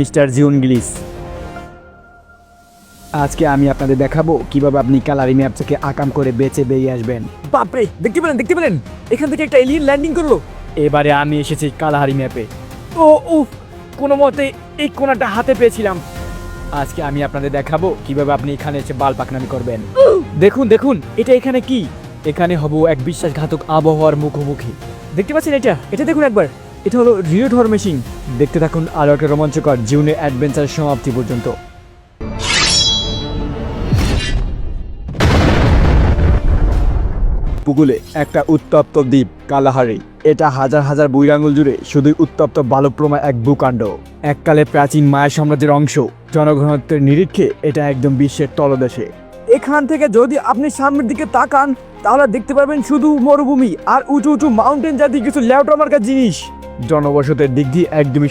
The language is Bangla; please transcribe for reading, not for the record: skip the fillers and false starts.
মিস্টার জিওন গিলিস, আজকে আমি আপনাদের দেখাবো কিভাবে আপনি কালারি ম্যাপ থেকে আকাম করে বেঁচে বেরিয়ে আসবেন। বাপরে, দেখতে পেলেন এখান থেকে একটা এলিয়েন ল্যান্ডিং করলো। এবারে আমি এসেছি কালাহারি ম্যাপে। ও উফ, কোনো মতে এই কোণাটা হাতে পেয়েছিলাম। আজকে আমি আপনাদের দেখাবো কিভাবে আপনি এখানে এসে বাল পাকনামি করবেন। দেখুন এটা এখানে কি? এখানে হব এক বিশ্বাসঘাতক আবহাওয়ার মুখোমুখি। দেখতে পাচ্ছেন এটা দেখুন একবার, এটা হলো রিও ধর মেশিন। দেখতে থাকুন আরো একটা রোমাঞ্চকর জিওনের অ্যাডভেঞ্চার সমাপ্তি পর্যন্ত। উপকূলে একটা উত্তপ্ত দ্বীপ কালাহারি। এটা হাজার হাজার বৈরাঙ্গুল জুড়ে শুধুই উত্তপ্ত বালুপ্রমা এক ভূকাণ্ড। এককালে প্রাচীন মায়া সাম্রাজ্যের অংশ। জনঘনত্বের নিরীক্ষে এটা একদম বিশ্বের তলদেশে। এখান থেকে যদি আপনি সামনের দিকে তাকান তাহলে দেখতে পারবেন শুধু মরুভূমি আর উঁচু উঁচু মাউন্টেন জাতীয় কিছু ল্যাউটা মার্কা জিনিস। জনবসতের দিক দিয়ে একদমই